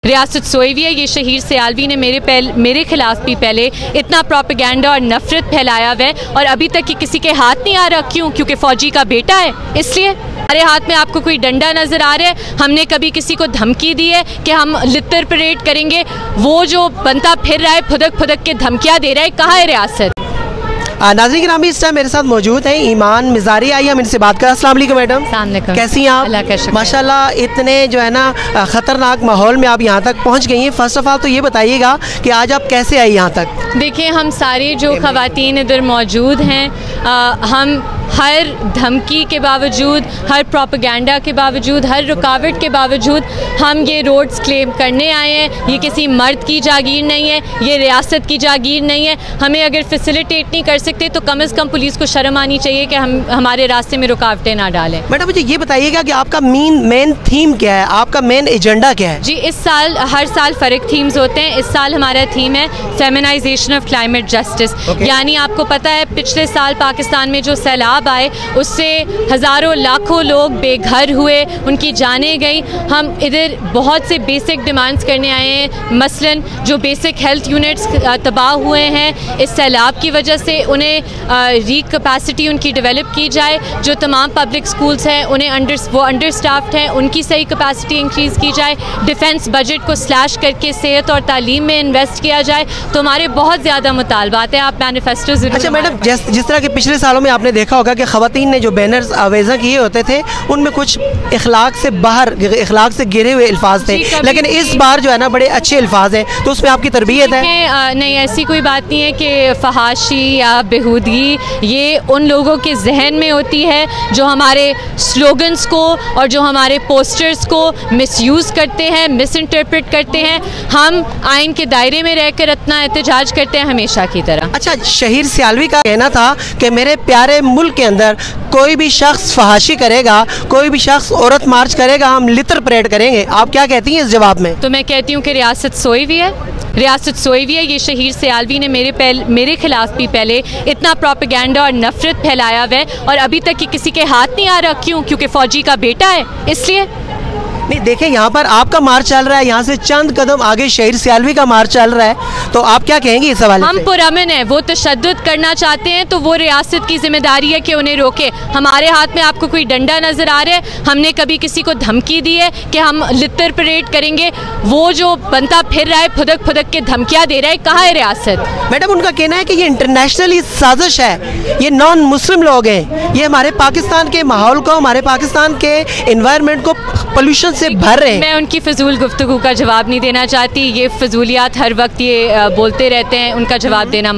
रियासत सोई हुई है। ये शहीर सियालवी ने मेरे खिलाफ भी पहले इतना प्रोपेगेंडा और नफरत फैलाया हुआ है और अभी तक कि किसी के हाथ नहीं आ रहा। क्यों? क्योंकि फ़ौजी का बेटा है, इसलिए। हमारे हाथ में आपको कोई डंडा नज़र आ रहा है? हमने कभी किसी को धमकी दी है कि हम लित्तर परेड करेंगे? वो जो बनता फिर रहा है फुदक फुदक के धमकियाँ दे रहा है, कहाँ है रियासत? नाज़रीन गिरामी, इस टाइम मेरे साथ मौजूद हैं ईमान मिज़ारी। आइए हम इनसे बात करें। अस्सलाम वालेकुम मैडम, कैसी हैं आप? माशाल्लाह इतने जो है ना ख़तरनाक माहौल में आप यहाँ तक पहुँच गई हैं। फ़र्स्ट ऑफ़ ऑल तो ये बताइएगा कि आज आप कैसे आई यहाँ तक? देखिए, हम सारे जो ख़वातीन इधर मौजूद हैं, हम हर धमकी के बावजूद, हर प्रोपेगेंडा के बावजूद, हर रुकावट के बावजूद हम ये रोड्स क्लेम करने आए हैं। ये किसी मर्द की जागीर नहीं है, ये रियासत की जागीर नहीं है। हमें अगर फैसिलिटेट नहीं कर सकते तो कम से कम पुलिस को शर्म आनी चाहिए कि हम हमारे रास्ते में रुकावटें ना डालें। मैडम मुझे ये बताइएगा कि आपका मेन थीम क्या है, आपका मेन एजेंडा क्या है? जी, इस साल हर साल फ़र्क थीम्स होते हैं। इस साल हमारा थीम है फेमिनाइजेशन ऑफ क्लाइमेट जस्टिस। यानी आपको पता है पिछले साल पाकिस्तान में जो सैलाब आए उससे हज़ारों लाखों लोग बेघर हुए, उनकी जानें गई। हम इधर बहुत से बेसिक डिमांड्स करने आए हैं। मसलन जो बेसिक हेल्थ यूनिट्स तबाह हुए हैं इस सैलाब की वजह से, उन्हें रीकैपेसिटी उनकी डेवलप की जाए। जो तमाम पब्लिक स्कूल्स हैं उन्हें अंडर स्टाफ्ड हैं, उनकी सही कैपेसिटी इंक्रीज़ की जाए। डिफेंस बजट को स्लैश करके सेहत और तालीम में इन्वेस्ट किया जाए। तो हमारे बहुत ज़्यादा मुतालबात हैं। आप मैनिफेस्टो ज़रूर। अच्छा मैडम, जिस तरह के पिछले सालों में आपने देखा होगा कि ख़वातीन ने जो बैनर्स आवेज़ा किए होते थे उनमें कुछ इखलाक से बाहर, इखलाक से गिरे हुए अल्फाज थे, लेकिन इस बार जो है ना बड़े अच्छे अल्फाज हैं। तो उसमें आपकी तरबियत है? नहीं, ऐसी कोई बात नहीं है कि फहाशी या बेहूदगी ये उन लोगों के जहन में होती है जो हमारे स्लोगन्स को और जो हमारे पोस्टर्स को मिसयूज़ करते हैं, मिस इंटरप्रेट करते हैं। हम आइन के दायरे में रहकर इतना एहतजाज करते हैं हमेशा की तरह। अच्छा, शहीर सियालवी का कहना था कि मेरे प्यारे मुल्क के अंदर कोई भी शख्स फहाशी करेगा, कोई भी शख्स औरत मार्च करेगा, हम लितर परेड करेंगे। आप क्या कहती हैं इस जवाब में? तो मैं कहती हूँ कि रियासत सोई हुई है। रियासत सोई हुई है। ये शहीर सियालवी ने मेरे खिलाफ भी पहले इतना प्रोपेगेंडा और नफरत फैलाया हुआ है और अभी तक कि किसी के हाथ नहीं आ रहा। क्यों? क्योंकि फ़ौजी का बेटा है, इसलिए। नहीं देखें, यहाँ पर आपका मार्च चल रहा है, यहाँ से चंद कदम आगे शहीर सियालवी का मार्च चल रहा है, तो आप क्या कहेंगे इस सवाल? हम पुरअमन है, वो तशद्दुद करना चाहते हैं तो वो रियासत की जिम्मेदारी है कि उन्हें रोके। हमारे हाथ में आपको कोई डंडा नज़र आ रहा है? हमने कभी किसी को धमकी दी है कि हम लित्तर परेड करेंगे? वो जो बनता फिर रहा है फुदक फुदक के धमकियाँ दे रहा है, कहाँ है रियासत? मैडम उनका कहना है कि ये इंटरनेशनली साजिश है, ये नॉन मुस्लिम लोग हैं, ये हमारे पाकिस्तान के माहौल को, हमारे पाकिस्तान के एनवायरनमेंट को पोल्यूशन से भर रहे हैं। मैं उनकी फजूल गुफ्तगू का जवाब नहीं देना चाहती। ये फजूलियात हर वक्त ये बोलते रहते हैं, उनका जवाब देना